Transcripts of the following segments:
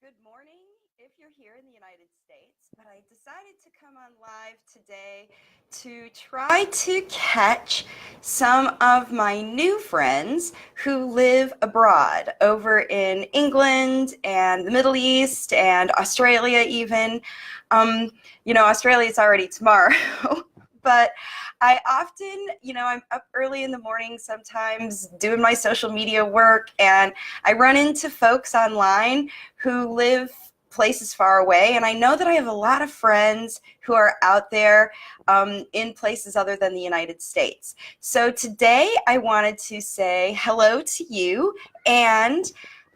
Good morning if you're here in the United States, but I decided to come on live today to try to catch some of my new friends who live abroad over in England and the Middle East and Australia even. Australia's already tomorrow. But I often, I'm up early in the morning sometimes doing my social media work, and I run into folks online who live places far away. And I know that I have a lot of friends who are out there in places other than the United States. So today I wanted to say hello to you, and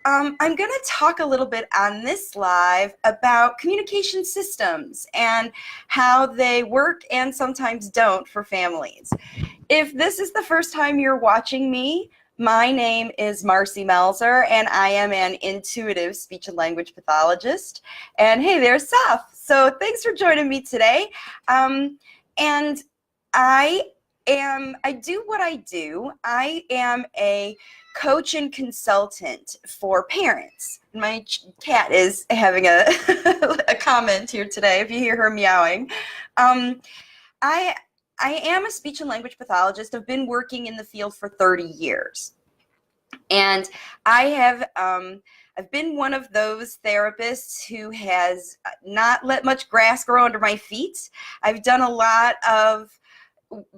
I'm going to talk a little bit on this live about communication systems and how they work and sometimes don't for families. If this is the first time you're watching me, my name is Marcy Melzer, and I am an intuitive speech and language pathologist. And hey, there's Seth. So thanks for joining me today. And I do what I do. I am a coach and consultant for parents. My cat is having a, a comment here today, if you hear her meowing. I am a speech and language pathologist. I've been working in the field for 30 years. And I've been one of those therapists who has not let much grass grow under my feet. I've done a lot of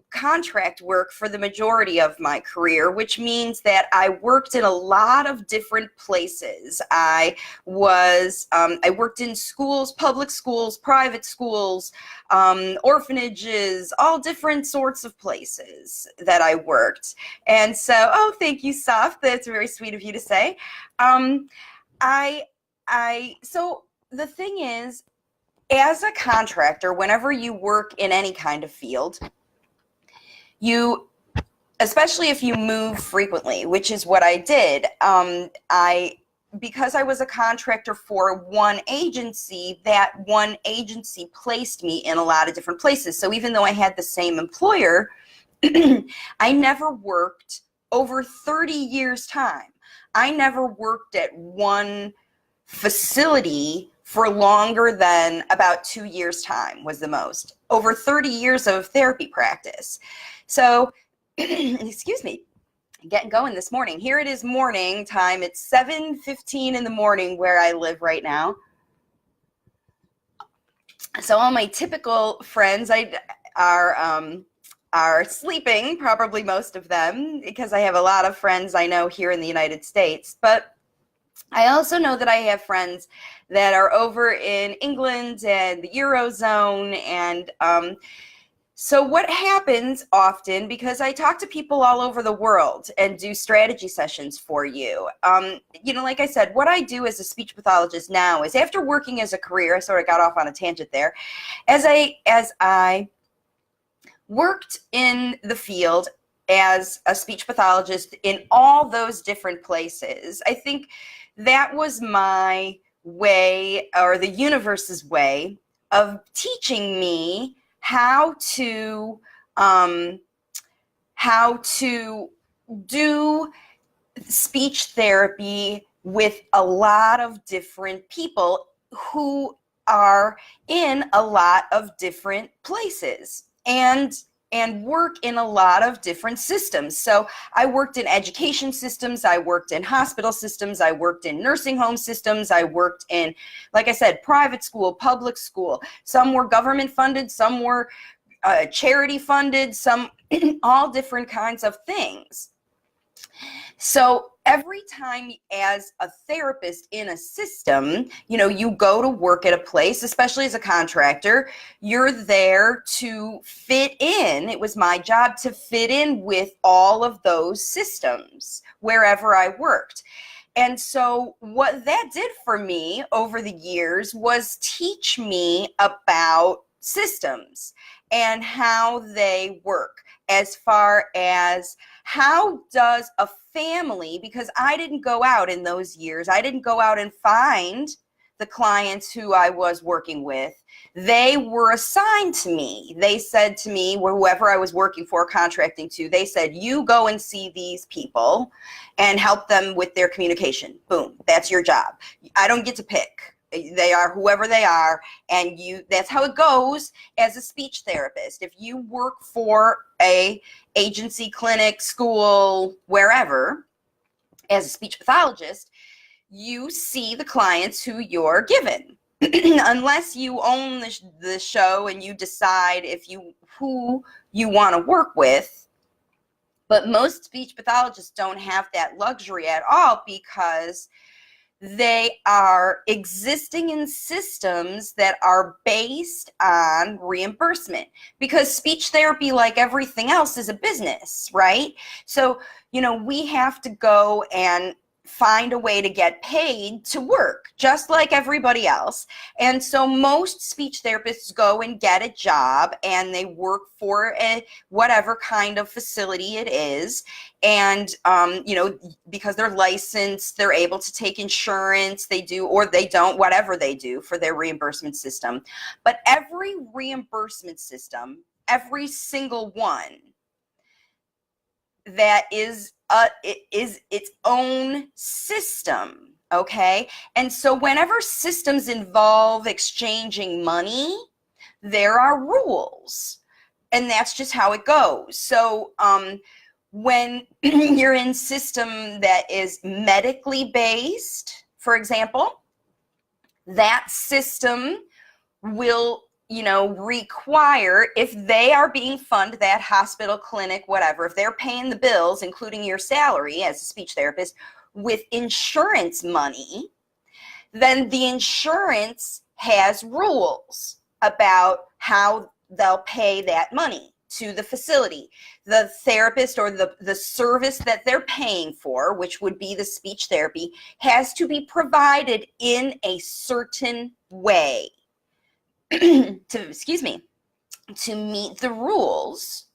contract work for the majority of my career, which means that I worked in a lot of different places. I worked in schools, public schools, private schools, orphanages, all different sorts of places that I worked. And so, oh, thank you, Saf. That's very sweet of you to say. So the thing is, as a contractor, whenever you work in any kind of field, especially if you move frequently, which is what I did, because I was a contractor for one agency, that one agency placed me in a lot of different places. So even though I had the same employer, I never worked over 30 years' time. I never worked at one facility for longer than about 2 years' time was the most. Over 30 years of therapy practice. So, excuse me, getting going this morning. Here it is morning time. It's 7:15 in the morning where I live right now. So all my typical friends are sleeping, probably most of them, because I have a lot of friends I know here in the United States. But I also know that I have friends that are over in England and the Eurozone, and so what happens often, because I talk to people all over the world and do strategy sessions for you, like I said, what I do as a speech pathologist now is, after working as a career, I sort of got off on a tangent there, as I worked in the field as a speech pathologist in all those different places, I think that was my way, or the universe's way, of teaching me how to do speech therapy with a lot of different people who are in a lot of different places and work in a lot of different systems. So I worked in education systems, I worked in hospital systems, I worked in nursing home systems, I worked in, like I said, private school, public school. Some were government funded, some were charity funded, some all different kinds of things. So every time as a therapist in a system, you go to work at a place, especially as a contractor, you're there to fit in. It was my job to fit in with all of those systems wherever I worked. And so what that did for me over the years was teach me about systems and how they work, as far as how does a family, because I didn't go out in those years, I didn't go out and find the clients who I was working with, they were assigned to me. They said to me, whoever I was working for, contracting to, they said, you go and see these people and help them with their communication. Boom, that's your job. I don't get to pick. They are whoever they are, and that's how it goes as a speech therapist. If you work for a agency, clinic, school, wherever, as a speech pathologist, you see the clients who you're given. Unless you own the show and you decide who you want to work with. But most speech pathologists don't have that luxury at all, because they are existing in systems that are based on reimbursement, because speech therapy, like everything else, is a business, right? So, we have to go and find a way to get paid to work, just like everybody else. And so most speech therapists go and get a job, and they work for whatever kind of facility it is. And, because they're licensed, they're able to take insurance, they do, or they don't, whatever they do for their reimbursement system. But every reimbursement system, every single one, that is its own system, okay? And so whenever systems involve exchanging money, there are rules, and that's just how it goes. So when you're in system that is medically based, for example, that system will require, if they are being funded, that hospital, clinic, whatever, if they're paying the bills, including your salary as a speech therapist, with insurance money, then the insurance has rules about how they'll pay that money to the facility. The therapist, or the service that they're paying for, which would be the speech therapy, has to be provided in a certain way to meet the rules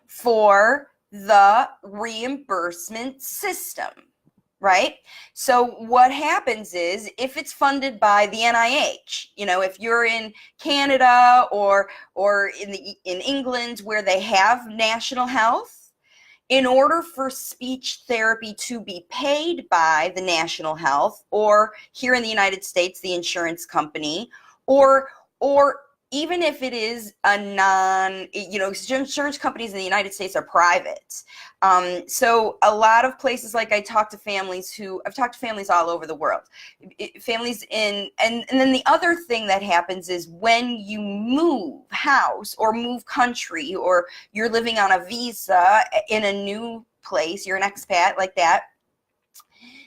for the reimbursement system, right? So what happens is, if it's funded by the NIH, if you're in Canada or in England, where they have national health, in order for speech therapy to be paid by the national health, or here in the United States, the insurance company, or even if it is a insurance companies in the United States are private. So a lot of places, like I've talked to families all over the world. Families and then the other thing that happens is, when you move house or move country, or you're living on a visa in a new place, you're an expat like that,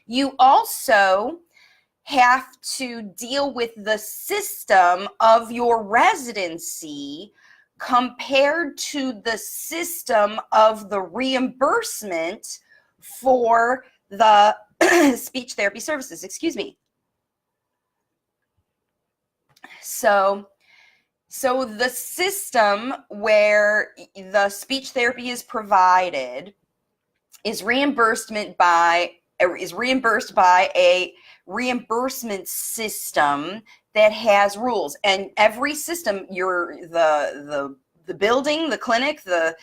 you also have to deal with the system of your residency compared to the system of the reimbursement for the speech therapy services. So the system where the speech therapy is provided is reimbursed by a reimbursement system that has rules. And every system, the building, the clinic, the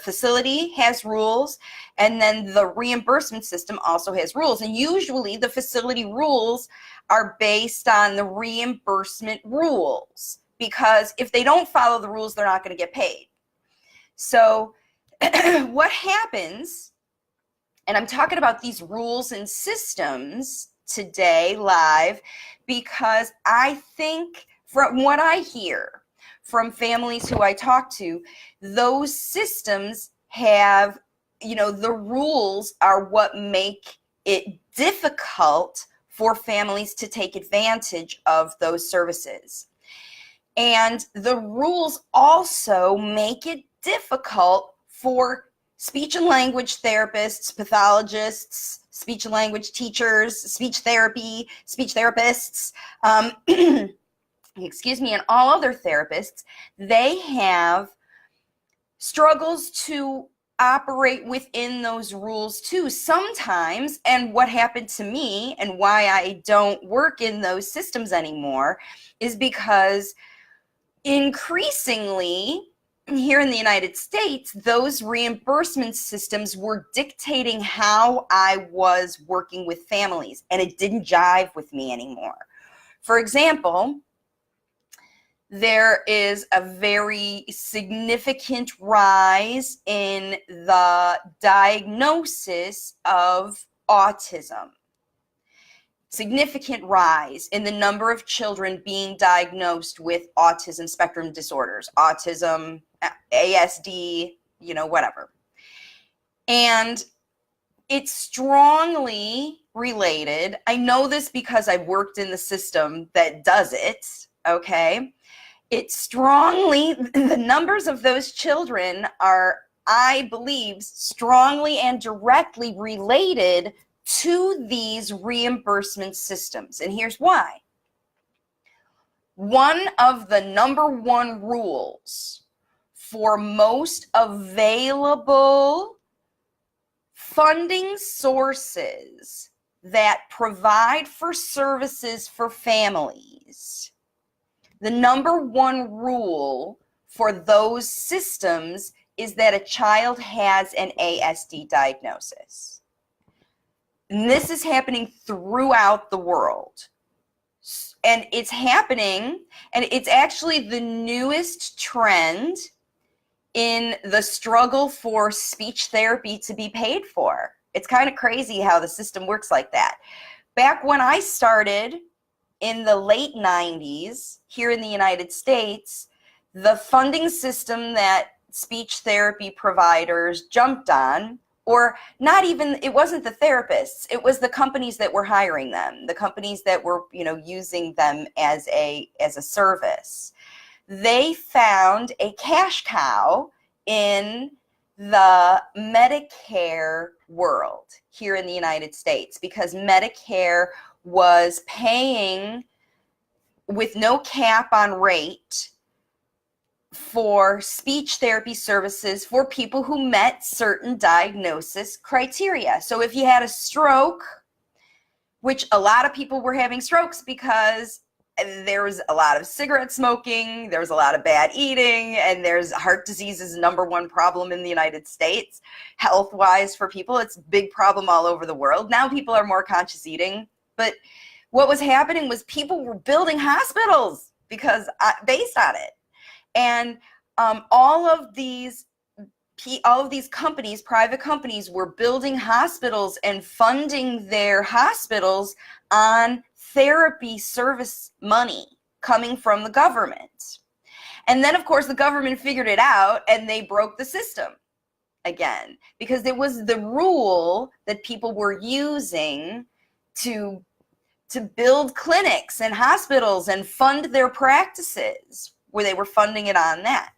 facility has rules, and then the reimbursement system also has rules. And usually the facility rules are based on the reimbursement rules, because if they don't follow the rules, they're not going to get paid. So what happens, and I'm talking about these rules and systems today live, because I think, from what I hear from families who I talk to, those systems have, the rules are what make it difficult for families to take advantage of those services. And the rules also make it difficult for speech and language therapists, pathologists, speech and language teachers, speech therapists, and all other therapists. They have struggles to operate within those rules too sometimes. And what happened to me and why I don't work in those systems anymore is because increasingly here in the United States, those reimbursement systems were dictating how I was working with families, and it didn't jive with me anymore. For example, there is a very significant rise in the diagnosis of autism. Significant rise in the number of children being diagnosed with autism spectrum disorders, autism, ASD, whatever. And it's strongly related. I know this because I've worked in the system that does it, okay? The numbers of those children are, I believe, strongly and directly related to these reimbursement systems. And here's why. One of the number one rules for most available funding sources that provide for services for families, the number one rule for those systems is that a child has an ASD diagnosis. And this is happening throughout the world. And it's happening, and it's actually the newest trend in the struggle for speech therapy to be paid for. It's kind of crazy how the system works like that. Back when I started in the late 90s here in the United States, the funding system that speech therapy providers jumped on, or not even, it wasn't the therapists, it was the companies that were hiring them, the companies that were, using them as a service. They found a cash cow in the Medicare world here in the United States, because Medicare was paying with no cap on rate for speech therapy services for people who met certain diagnosis criteria. So if you had a stroke, which a lot of people were having strokes because there was a lot of cigarette smoking, there was a lot of bad eating, and there's heart disease is the number one problem in the United States, health-wise for people. It's a big problem all over the world. Now people are more conscious eating, but what was happening was people were building hospitals because based on it. And all of these companies, private companies, were building hospitals and funding their hospitals on therapy service money coming from the government. And then, of course, the government figured it out and they broke the system again, because it was the rule that people were using to build clinics and hospitals and fund their practices, where they were funding it on that.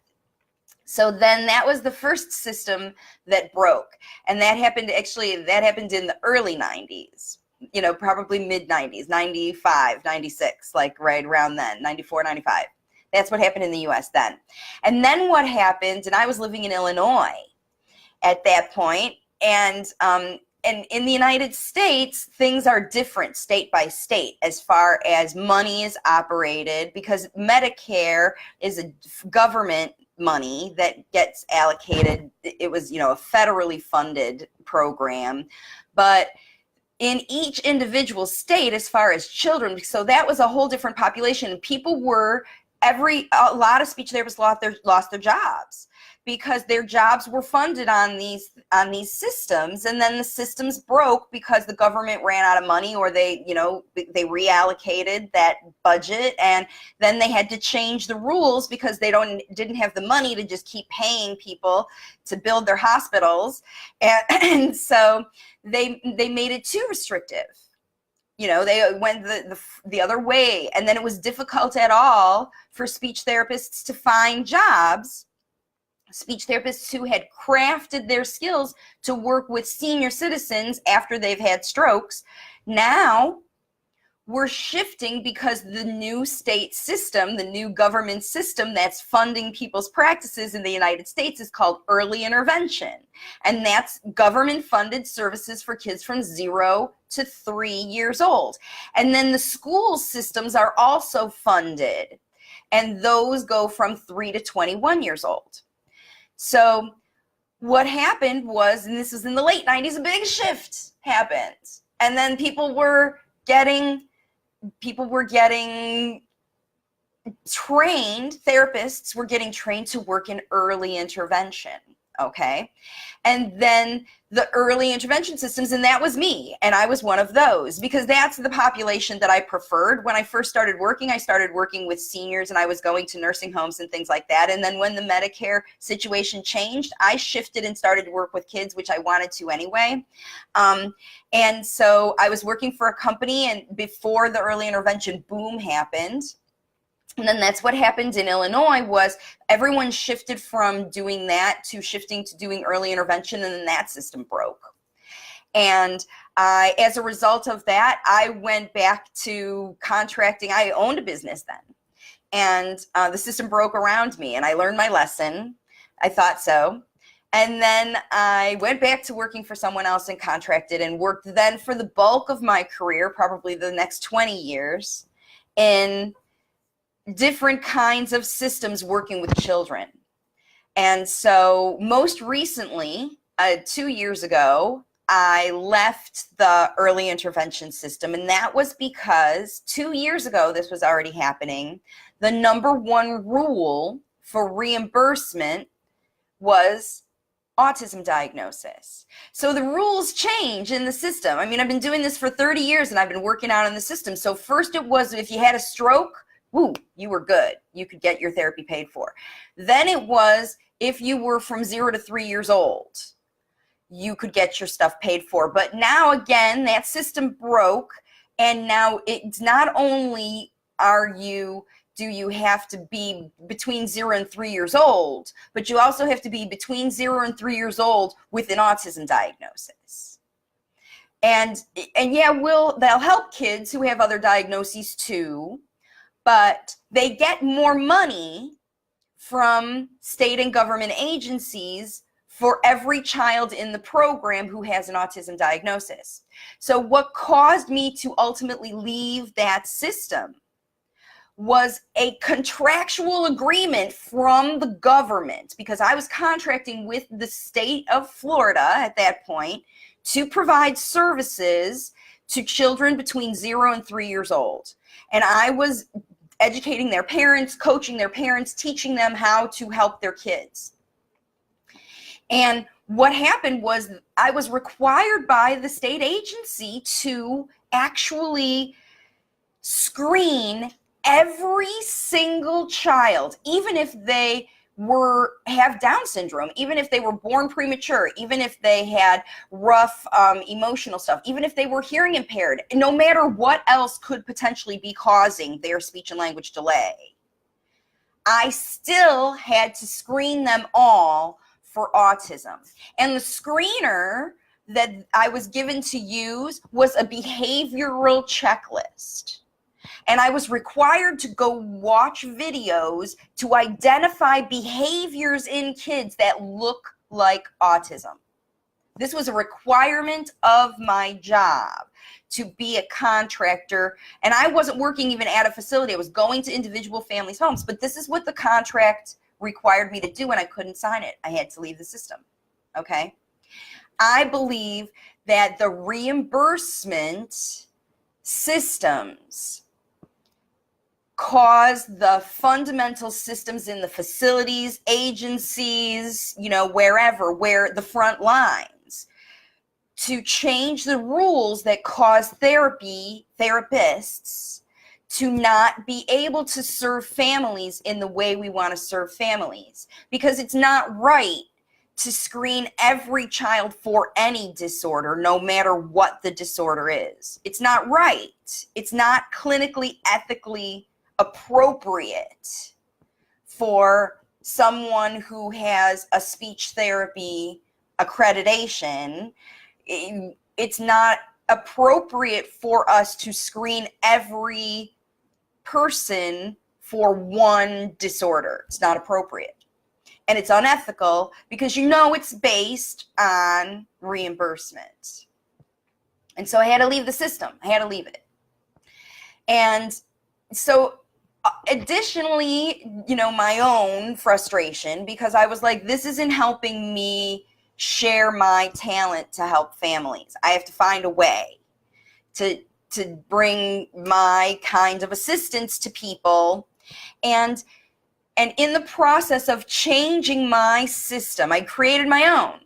So then that was the first system that broke. And that happened in the early 90s, probably mid 90s, 95, 96, like right around then, 94, 95. That's what happened in the US then. And then what happened, and I was living in Illinois at that point, and in the United States, things are different state by state as far as money is operated, because Medicare is a government money that gets allocated. It was, a federally funded program, but in each individual state, as far as children, so that was a whole different population. People were, a lot of speech therapists lost their jobs, because their jobs were funded on these systems, and then the systems broke because the government ran out of money, or they reallocated that budget, and then they had to change the rules because they didn't have the money to just keep paying people to build their hospitals, and so they made it too restrictive. They went the other way, and then it was difficult at all for speech therapists to find jobs. Speech therapists who had crafted their skills to work with senior citizens after they've had strokes. Now, we're shifting because the new state system, the new government system that's funding people's practices in the United States is called early intervention. And that's government-funded services for kids from 0 to 3 years old. And then the school systems are also funded, and those go from 3 to 21 years old. So what happened was, and this was in the late 90s, a big shift happened. And then people were getting trained, therapists were getting trained to work in early intervention, okay? And then the early intervention systems, and that was me, and I was one of those, because that's the population that I preferred. When I first started working, I started working with seniors, and I was going to nursing homes and things like that. And then when the Medicare situation changed, I shifted and started to work with kids, which I wanted to anyway. And so I was working for a company, and before the early intervention boom happened, and then that's what happened in Illinois, was everyone shifted from doing that to shifting to doing early intervention, and then that system broke. And as a result of that, I went back to contracting. I owned a business then, and the system broke around me, and I learned my lesson. I thought so. And then I went back to working for someone else and contracted, and worked then for the bulk of my career, probably the next 20 years, in different kinds of systems working with children. And so most recently, 2 years ago, I left the early intervention system, and that was because 2 years ago, this was already happening, the number one rule for reimbursement was autism diagnosis. So the rules change in the system. I mean, I've been doing this for 30 years, and I've been working out in the system. So first it was, if you had a stroke, woo, you were good. You could get your therapy paid for. Then it was, if you were from 0 to 3 years old, you could get your stuff paid for. But now again, that system broke, and now it's not only do you have to be between 0 and 3 years old, but you also have to be between 0 and 3 years old with an autism diagnosis. And yeah, they'll help kids who have other diagnoses too, but they get more money from state and government agencies for every child in the program who has an autism diagnosis. So what caused me to ultimately leave that system was a contractual agreement from the government, because I was contracting with the state of Florida at that point to provide services to children between 0 and 3 years old. And I was educating their parents, coaching their parents, teaching them how to help their kids. And what happened was, I was required by the state agency to actually screen every single child, even if they have Down syndrome, even if they were born premature, even if they had rough emotional stuff, even if they were hearing impaired, no matter what else could potentially be causing their speech and language delay, I still had to screen them all for autism. And the screener that I was given to use was a behavioral checklist. And I was required to go watch videos to identify behaviors in kids that look like autism. This was a requirement of my job to be a contractor. And I wasn't working even at a facility. I was going to individual families' homes. But this is what the contract required me to do, and I couldn't sign it. I had to leave the system. Okay? I believe that the reimbursement systems cause the fundamental systems in the facilities, agencies, wherever, where the front lines, to change the rules that cause therapists to not be able to serve families in the way we want to serve families. Because it's not right to screen every child for any disorder, no matter what the disorder is. It's not right. It's not clinically, ethically appropriate for someone who has a speech therapy accreditation. It's not appropriate for us to screen every person for one disorder. It's not appropriate. And it's unethical because it's based on reimbursement. And so I had to leave the system. I had to leave it. And so additionally, my own frustration, because I was like, this isn't helping me share my talent to help families. I have to find a way to bring my kind of assistance to people. And in the process of changing my system, I created my own.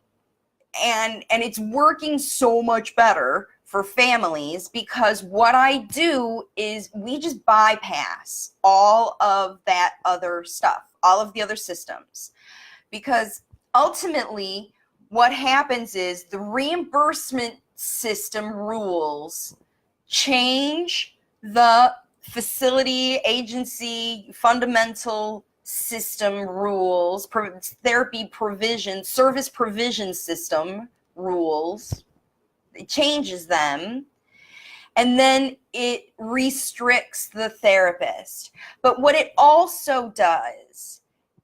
And it's working so much better for families, because what I do is we just bypass all of that other stuff, all of the other systems. Because ultimately, what happens is the reimbursement system rules change the facility, agency, fundamental system rules, therapy provision, service provision system rules. It changes them, and then it restricts the therapist. But what it also does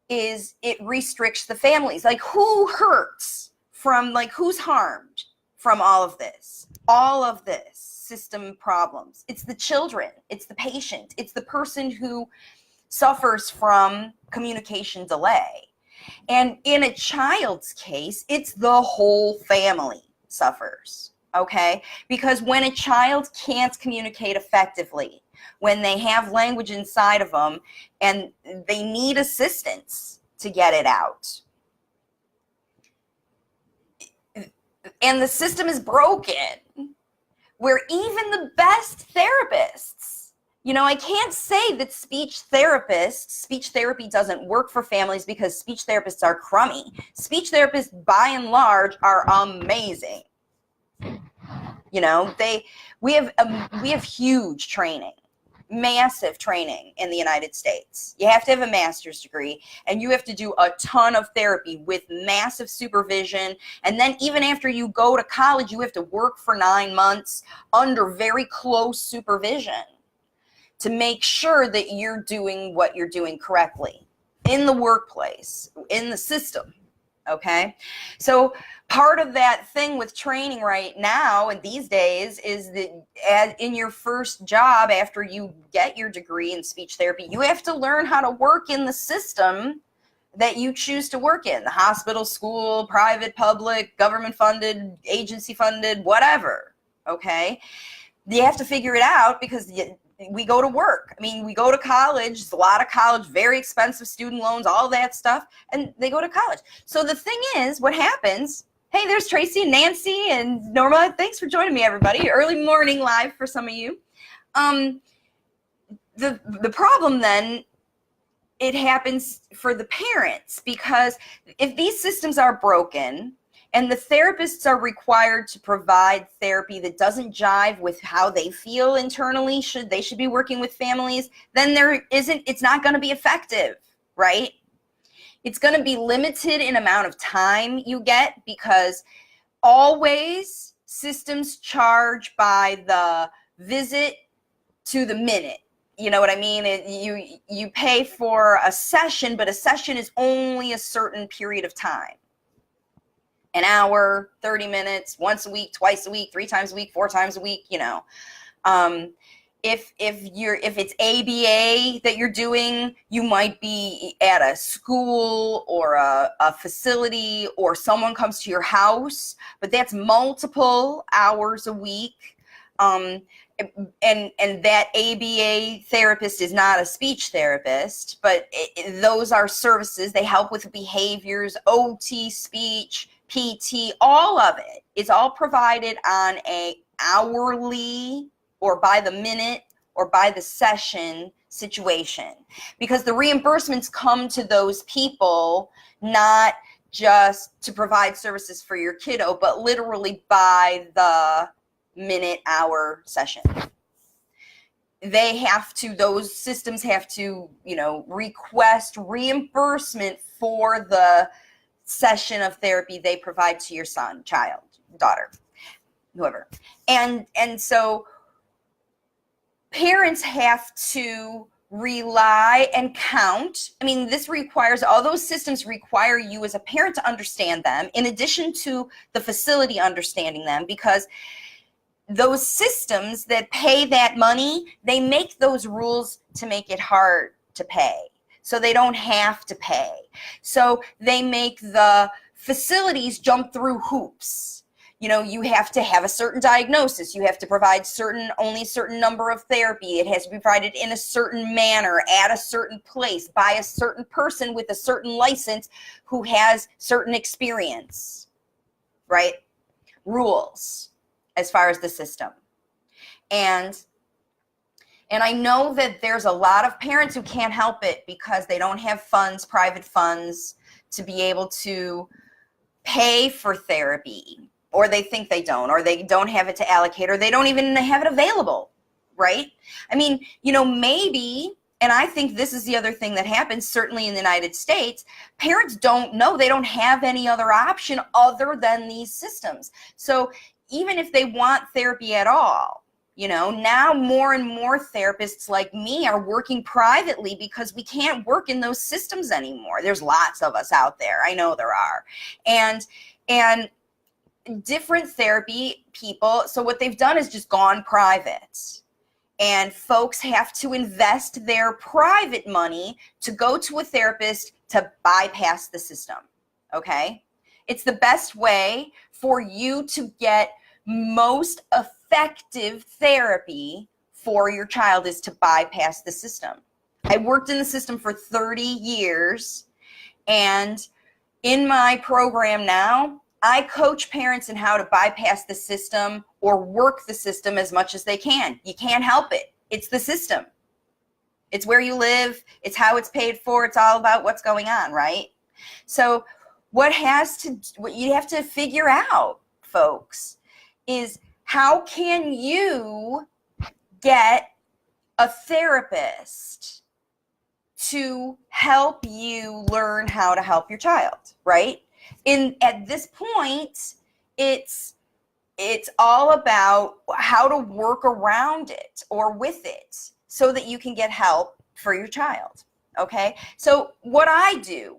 is it restricts the families. Like, who hurts from, who's harmed from all of this system problems? It's the children, it's the patient, it's the person who suffers from communication delay. And in a child's case, it's the whole family suffers, okay? Because when a child can't communicate effectively, when they have language inside of them and they need assistance to get it out, and the system is broken, where even the best therapists, I can't say that speech therapy doesn't work for families, because speech therapists are crummy. Speech therapists, by and large, are amazing. We have huge training, massive training in the United States. You have to have a master's degree, and you have to do a ton of therapy with massive supervision. And then even after you go to college, you have to work for 9 months under very close supervision to make sure that you're doing what you're doing correctly in the workplace, in the system, okay? So part of that thing with training right now and these days is that in your first job after you get your degree in speech therapy, you have to learn how to work in the system that you choose to work in, the hospital, school, private, public, government funded, agency funded, whatever, okay? You have to figure it out, because we go to work. We go to college. There's a lot of college, very expensive student loans, all that stuff, and they go to college. So the thing is, what happens, hey, there's Tracy and Nancy and Norma. Thanks for joining me, everybody. Early morning live for some of you. The problem then, it happens for the parents, because if these systems are broken, and the therapists are required to provide therapy that doesn't jive with how they feel internally, they should be working with families, then it's not going to be effective, right? It's going to be limited in amount of time you get, because always systems charge by the visit to the minute. You know what I mean? You pay for a session, but a session is only a certain period of time. An hour, 30 minutes, once a week, twice a week, 3 times a week, 4 times a week, If it's ABA that you're doing, you might be at a school or a facility, or someone comes to your house, but that's multiple hours a week. And that ABA therapist is not a speech therapist, but those are services. They help with behaviors, OT, speech, PT, all of it. It's all provided on a hourly or by the minute or by the session situation, because the reimbursements come to those people not just to provide services for your kiddo, but literally by the minute, hour, session. Those systems have to, request reimbursement for the session of therapy they provide to your son, child, daughter. whoever. And so parents have to rely and count. I mean, this requires, all those systems require you as a parent to understand them, in addition to the facility understanding them, because those systems that pay that money, they make those rules to make it hard to pay, so they don't have to pay. So they make the facilities jump through hoops. You know, you have to have a certain diagnosis. You have to provide only a certain number of therapy. It has to be provided in a certain manner, at a certain place, by a certain person with a certain license who has certain experience, right? Rules as far as the system. And I know that there's a lot of parents who can't help it because they don't have funds, private funds, to be able to pay for therapy. Or they think they don't, or they don't have it to allocate, or they don't even have it available, right? I mean, you know, maybe, and I think this is the other thing that happens, certainly in the United States, parents don't know, they don't have any other option other than these systems. So even if they want therapy at all, you know, now more and more therapists like me are working privately because we can't work in those systems anymore. There's lots of us out there, I know there are. And different therapy people, so what they've done is just gone private, and folks have to invest their private money to go to a therapist to bypass the system. Okay, it's the best way for you to get most effective therapy for your child, is to bypass the system. I worked in the system for 30 years, and in my program now, I coach parents in how to bypass the system or work the system as much as they can. You can't help it. It's the system. It's where you live. It's how it's paid for. It's all about what's going on, right? So what you have to figure out, folks, is how can you get a therapist to help you learn how to help your child, right? At this point, it's all about how to work around it or with it so that you can get help for your child. Okay, so what I do,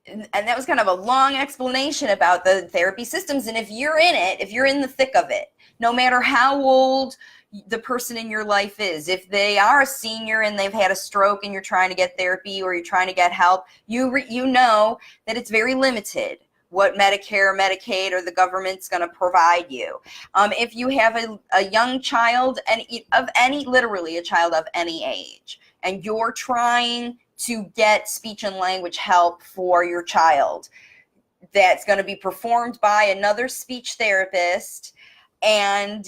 and that was kind of a long explanation about the therapy systems, and if you're in it, if you're in the thick of it, no matter how old the person in your life is, if they are a senior and they've had a stroke and you're trying to get therapy or you're trying to get help, you know that it's very limited what Medicare, Medicaid, or the government's going to provide you. If you have a young child, and literally a child of any age, and you're trying to get speech and language help for your child, that's going to be performed by another speech therapist, and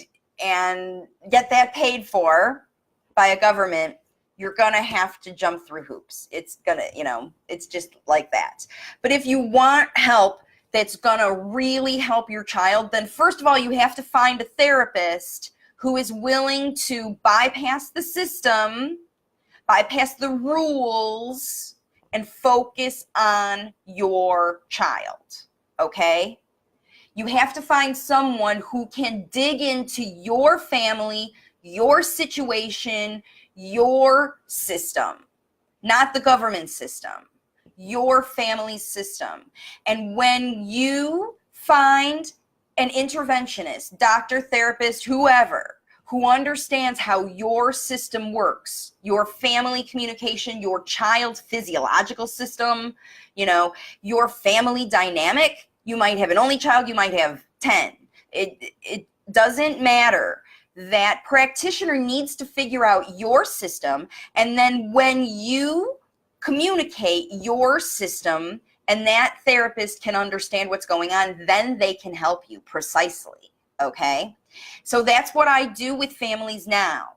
get that paid for by a government, you're going to have to jump through hoops. It's going to, you know, it's just like that. But if you want help that's going to really help your child, then first of all, you have to find a therapist who is willing to bypass the system, bypass the rules, and focus on your child, okay? You have to find someone who can dig into your family, your situation, your system, not the government system, your family system. And when you find an interventionist, doctor, therapist, whoever, who understands how your system works, your family communication, your child's physiological system, you know, your family dynamic. You might have an only child, you might have 10. It doesn't matter. That practitioner needs to figure out your system, and then when you communicate your system and that therapist can understand what's going on, then they can help you precisely, okay? So that's what I do with families now,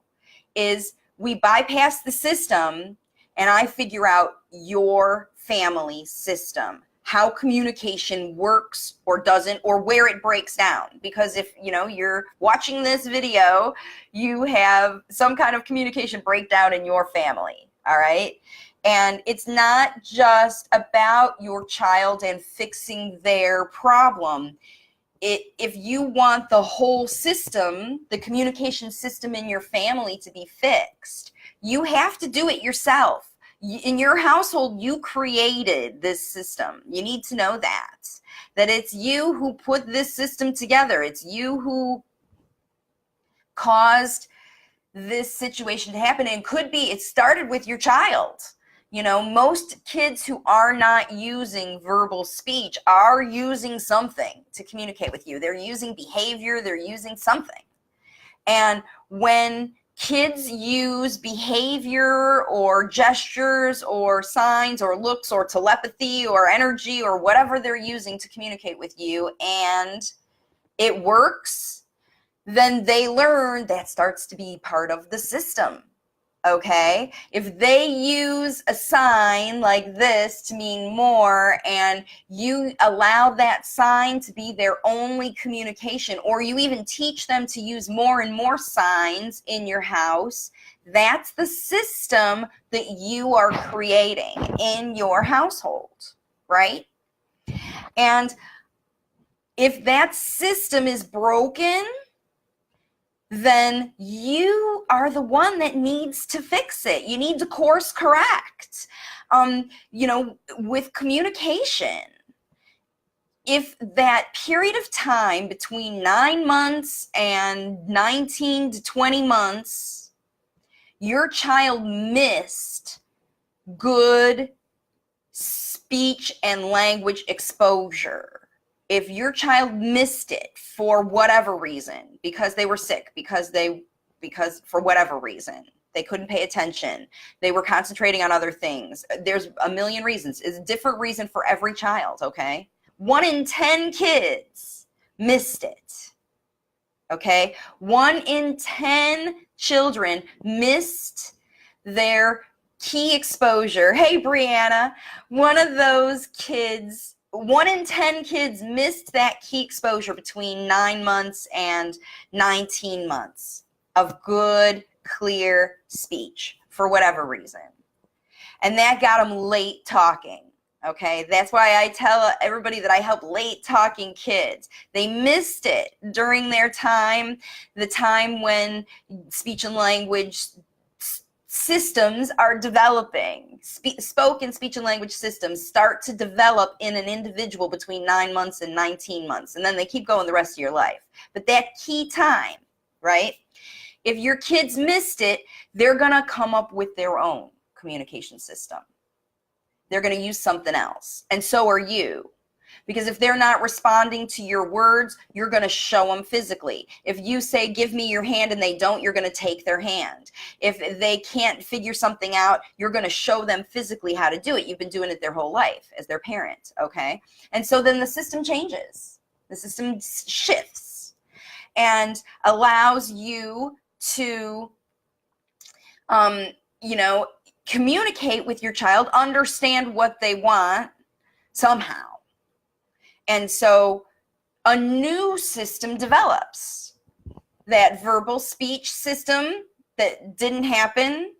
is we bypass the system and I figure out your family system, how communication works or doesn't, or where it breaks down. Because if, you know, you're watching this video, you have some kind of communication breakdown in your family, all right? And it's not just about your child and fixing their problem. if you want the whole system, the communication system in your family to be fixed, you have to do it yourself. In your household, you created this system. You need to know that it's you who put this system together. It's you who caused this situation to happen. And could be it started with your child. You know, most kids who are not using verbal speech are using something to communicate with you. They're using behavior, they're using something. And when kids use behavior or gestures or signs or looks or telepathy or energy or whatever they're using to communicate with you, and it works, then they learn that starts to be part of the system. Okay, if they use a sign like this to mean more, and you allow that sign to be their only communication, or you even teach them to use more and more signs in your house, that's the system that you are creating in your household, right? And if that system is broken, then you are the one that needs to fix it. You need to course correct. You know, with communication, if that period of time between 9 months and 19 to 20 months, your child missed good speech and language exposure, if your child missed it for whatever reason, because they were sick, because for whatever reason, they couldn't pay attention, they were concentrating on other things. There's a million reasons. It's a different reason for every child, okay? 1 in 10 kids missed it, okay? 1 in 10 children missed their key exposure. Hey, Brianna, one of those kids, 1 in 10 kids missed that key exposure between 9 months and 19 months of good, clear speech for whatever reason. And that got them late talking, okay? That's why I tell everybody that I help late talking kids. They missed it during their time, the time when speech and language systems are developing. Spoken speech and language systems start to develop in an individual between 9 months and 19 months, and then they keep going the rest of your life. But that key time, right? If your kids missed it, they're going to come up with their own communication system. They're going to use something else, and so are you. Because if they're not responding to your words, you're going to show them physically. If you say, give me your hand, and they don't, you're going to take their hand. If they can't figure something out, you're going to show them physically how to do it. You've been doing it their whole life as their parent, okay? And so then the system changes. The system shifts and allows you to, you know, communicate with your child, understand what they want somehow. And so a new system develops. That verbal speech system that didn't happen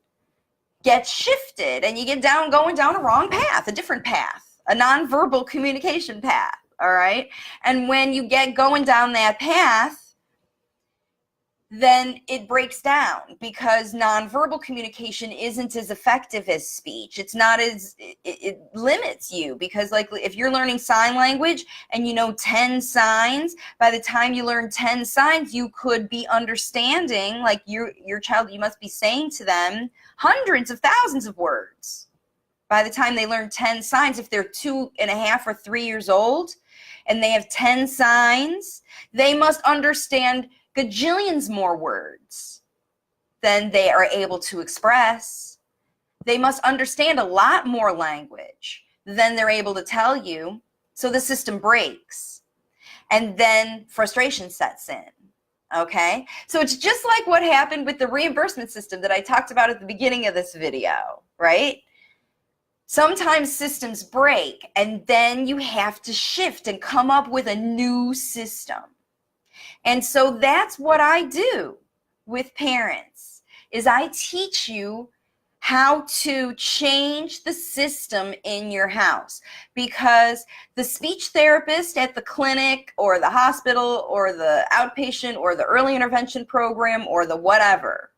gets shifted, and you get going down a wrong path, a different path, a nonverbal communication path, all right? And when you get going down that path, then it breaks down, because nonverbal communication isn't as effective as speech. It's not as, it limits you, because like if you're learning sign language and you know 10 signs, by the time you learn 10 signs, you could be understanding, like your child, you must be saying to them hundreds of thousands of words. By the time they learn 10 signs, if they're 2.5 or 3 years old and they have 10 signs, they must understand gajillions more words than they are able to express. They must understand a lot more language than they're able to tell you. So the system breaks, and then frustration sets in. Okay, so it's just like what happened with the reimbursement system that I talked about at the beginning of this video, right? Sometimes systems break, and then you have to shift and come up with a new system. And so that's what I do with parents, is I teach you how to change the system in your house, because the speech therapist at the clinic or the hospital or the outpatient or the early intervention program or the whatever,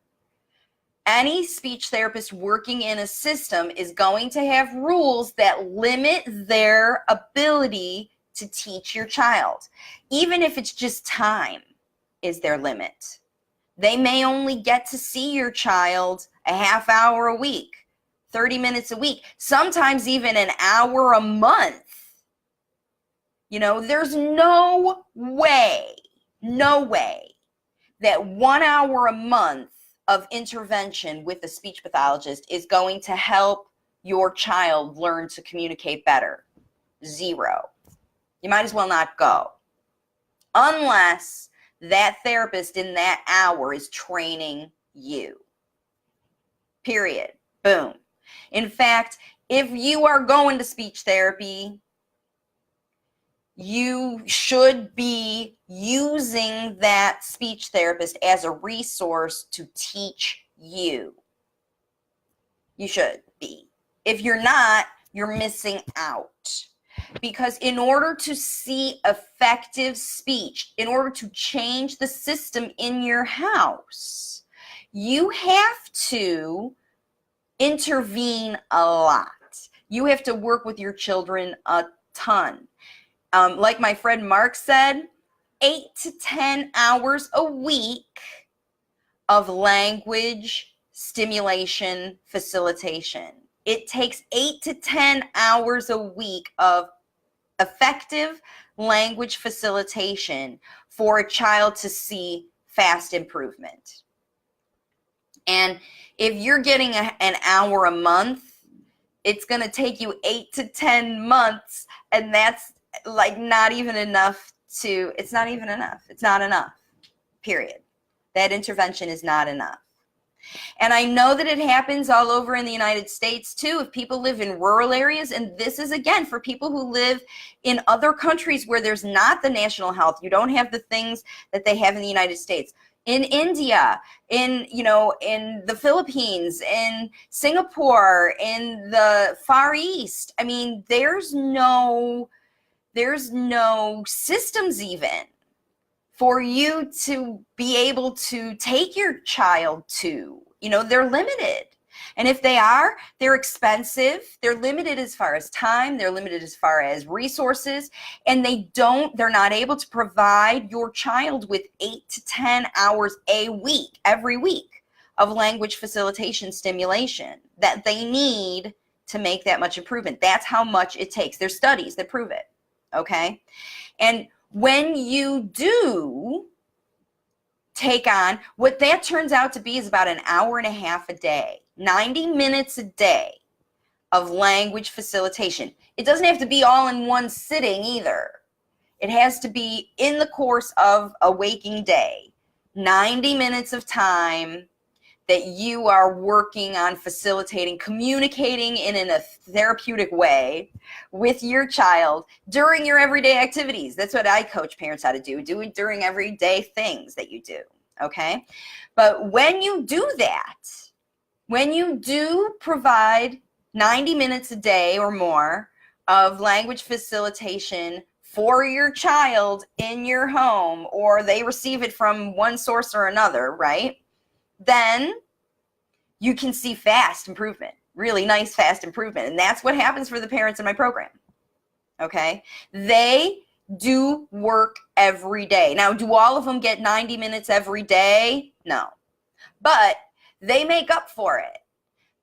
any speech therapist working in a system is going to have rules that limit their ability to teach your child, even if it's just time is their limit. They may only get to see your child a half hour a week, 30 minutes a week, sometimes even an hour a month. You know, there's no way that 1 hour a month of intervention with a speech pathologist is going to help your child learn to communicate better. Zero. You might as well not go, unless that therapist in that hour is training you. Period. Boom. In fact, if you are going to speech therapy, you should be using that speech therapist as a resource to teach you. You should be. If you're not, you're missing out. Because in order to see effective speech, in order to change the system in your house, you have to intervene a lot. You have to work with your children a ton. Like my friend Mark said, 8 to 10 hours a week of language stimulation facilitation. It takes 8 to 10 hours a week of effective language facilitation for a child to see fast improvement. And if you're getting an hour a month, it's going to take you 8 to 10 months, and that's like not even enough to, it's not even enough. It's not enough, period. That intervention is not enough. And I know that it happens all over in the United States too, if people live in rural areas. And this is, again, for people who live in other countries where there's not the national health. You don't have the things that they have in the United States. In India, in the Philippines, in Singapore, in the Far East. I mean, there's no systems even for you to be able to take your child to. They're limited. And if they are, they're expensive. They're limited as far as time. They're limited as far as resources. And they're not able to provide your child with 8 to 10 hours a week, every week, of language facilitation stimulation that they need to make that much improvement. That's how much it takes. There's studies that prove it. Okay? And when you do take on, what that turns out to be is about an hour and a half a day, 90 minutes a day of language facilitation. It doesn't have to be all in one sitting either. It has to be in the course of a waking day, 90 minutes of time that you are working on facilitating, communicating in a therapeutic way with your child during your everyday activities. That's what I coach parents how to do. Do it during everyday things that you do, okay? But when you do that, when you do provide 90 minutes a day or more of language facilitation for your child in your home, or they receive it from one source or another, right? Then you can see fast improvement, really nice fast improvement. And that's what happens for the parents in my program, okay? They do work every day. Now, do all of them get 90 minutes every day? No. But they make up for it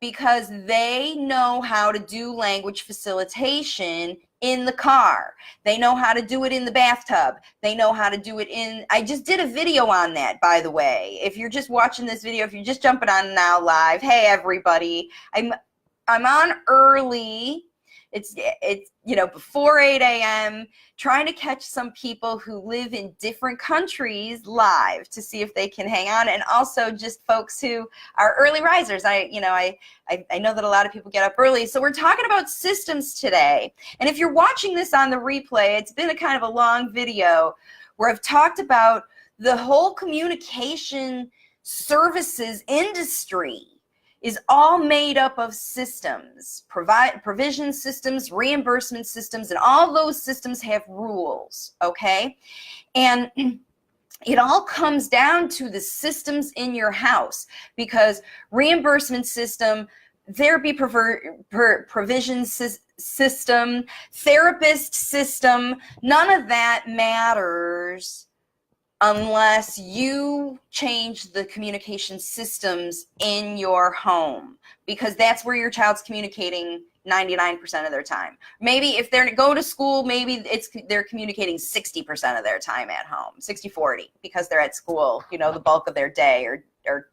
because they know how to do language facilitation in the car. They know how to do it in the bathtub. They know how to do it I just did a video on that, by the way. If you're just watching this video, if you're just jumping on now live, hey everybody, I'm on early. It's before 8 a.m. trying to catch some people who live in different countries live to see if they can hang on, and also just folks who are early risers. I know that a lot of people get up early, so we're talking about systems today. And if you're watching this on the replay, it's been a kind of a long video where I've talked about the whole communication services industry. is all made up of systems, provision systems, reimbursement systems, and all those systems have rules, okay? And it all comes down to the systems in your house, because reimbursement system, therapy provision system, therapist system, none of that matters unless you change the communication systems in your home, because that's where your child's communicating 99% of their time. Maybe if they're go to school, maybe they're communicating 60% of their time at home, 60-40, because they're at school, you know, the bulk of their day, or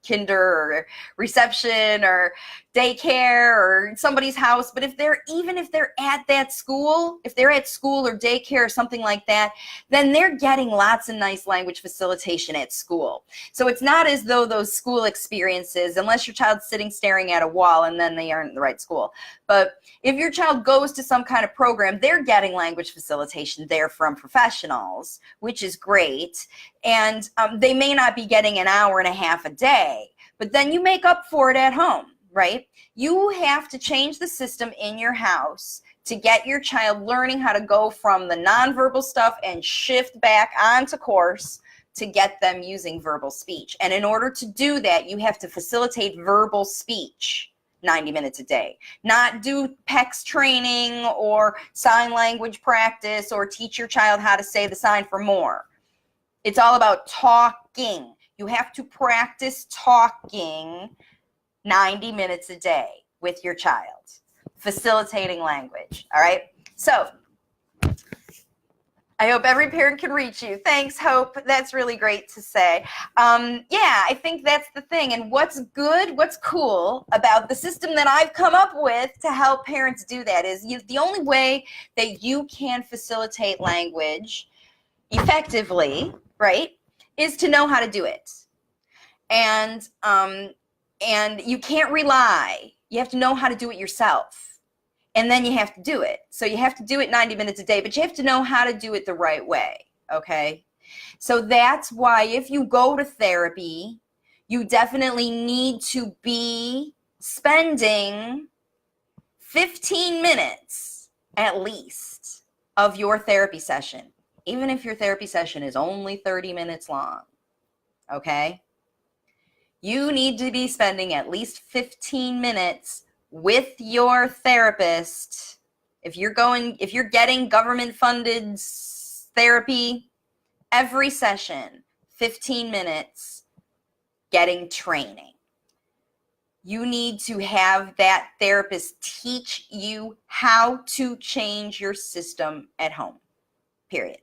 kinder or reception or daycare or somebody's house. But even if they're at that school, if they're at school or daycare or something like that, then they're getting lots of nice language facilitation at school. So it's not as though those school experiences, unless your child's sitting staring at a wall, and then they aren't in the right school. But if your child goes to some kind of program, they're getting language facilitation there from professionals, which is great. And they may not be getting an hour and a half a day, but then you make up for it at home, right? You have to change the system in your house to get your child learning how to go from the nonverbal stuff and shift back onto course to get them using verbal speech. And in order to do that, you have to facilitate verbal speech 90 minutes a day. Not do PECS training or sign language practice or teach your child how to say the sign for more. It's all about talking. You have to practice talking 90 minutes a day with your child, facilitating language, all right? So I hope every parent can reach you. Thanks, Hope. That's really great to say. Yeah, I think that's the thing. And what's good, what's cool about the system that I've come up with to help parents do that is the only way that you can facilitate language effectively, right, is to know how to do it. And you can't rely. You have to know how to do it yourself. And then you have to do it. So you have to do it 90 minutes a day, but you have to know how to do it the right way, okay? So that's why if you go to therapy, you definitely need to be spending 15 minutes at least of your therapy session, even if your therapy session is only 30 minutes long, okay? You need to be spending at least 15 minutes with your therapist. If you're getting government funded therapy, every session, 15 minutes getting training. You need to have that therapist teach you how to change your system at home, period.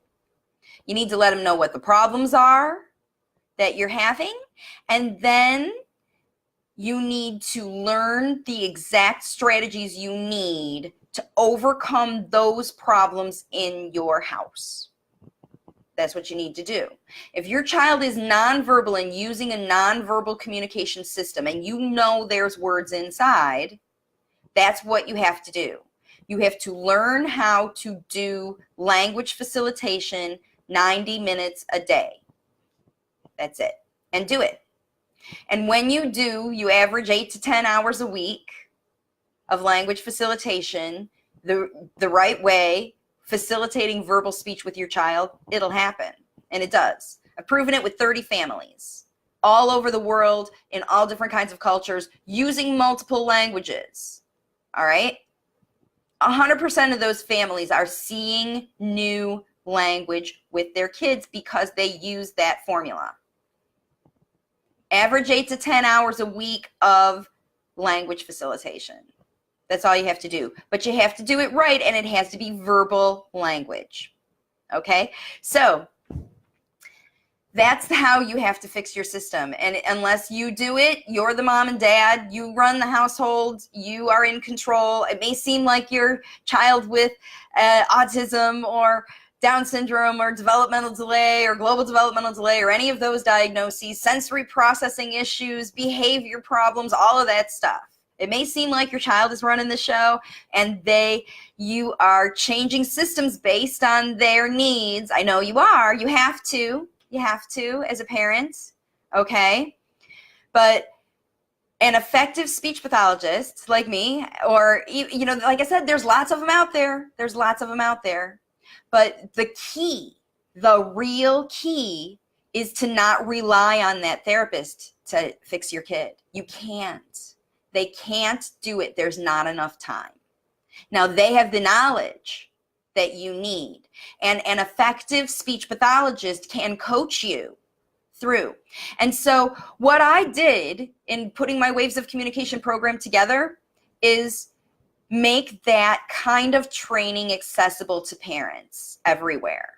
You need to let them know what the problems are that you're having, and then you need to learn the exact strategies you need to overcome those problems in your house. That's what you need to do. If your child is nonverbal and using a nonverbal communication system, and you know there's words inside, that's what you have to do. You have to learn how to do language facilitation 90 minutes a day. That's it. And do it. And when you do, you average 8 to 10 hours a week of language facilitation the right way, facilitating verbal speech with your child, it'll happen. And it does. I've proven it with 30 families all over the world in all different kinds of cultures using multiple languages. All right? 100% of those families are seeing new language with their kids because they use that formula. Average 8 to 10 hours a week of language facilitation. That's all you have to do. But you have to do it right, and it has to be verbal language. Okay? So that's how you have to fix your system. And unless you do it, you're the mom and dad, you run the household, you are in control. It may seem like your child with autism or Down syndrome or developmental delay or global developmental delay or any of those diagnoses, sensory processing issues, behavior problems, all of that stuff. It may seem like your child is running the show and you are changing systems based on their needs. I know you are. You have to as a parent, okay? But an effective speech pathologist like me, or, you know, like I said, there's lots of them out there. There's lots of them out there. But the key, the real key, is to not rely on that therapist to fix your kid. You can't. They can't do it. There's not enough time. Now, they have the knowledge that you need. And an effective speech pathologist can coach you through. And so what I did in putting my Waves of Communication program together is make that kind of training accessible to parents everywhere,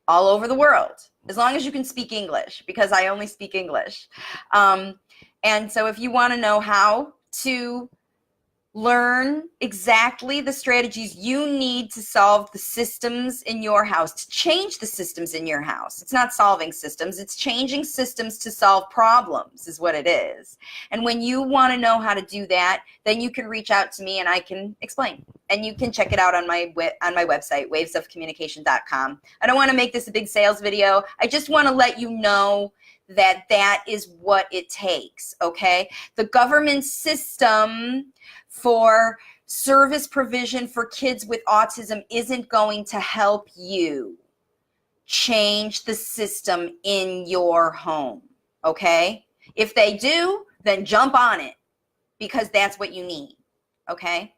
all over the world, as long as you can speak English, because I only speak English. And so if you want to know how to learn exactly the strategies you need to solve the systems in your house, to change the systems in your house. It's not solving systems, it's changing systems to solve problems is what it is. And when you want to know how to do that, then you can reach out to me and I can explain. And you can check it out on my website, wavesofcommunication.com. I don't want to make this a big sales video. I just want to let you know that that is what it takes, okay? The government system for service provision for kids with autism isn't going to help you change the system in your home, okay? If they do, then jump on it, because that's what you need, okay?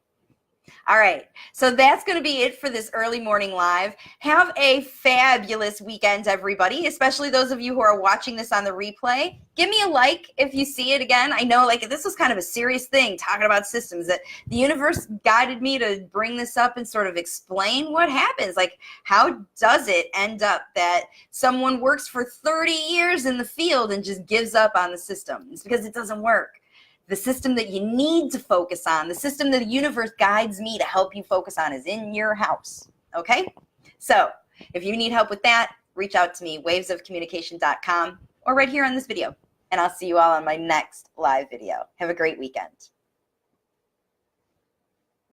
All right, so that's going to be it for this early morning live. Have a fabulous weekend, everybody, especially those of you who are watching this on the replay. Give me a like if you see it again. I know, like, this was kind of a serious thing, talking about systems, that the universe guided me to bring this up and sort of explain what happens. Like, how does it end up that someone works for 30 years in the field and just gives up on the system? It's because it doesn't work. The system that you need to focus on, the system that the universe guides me to help you focus on, is in your house, okay? So if you need help with that, reach out to me, wavesofcommunication.com, or right here on this video. And I'll see you all on my next live video. Have a great weekend.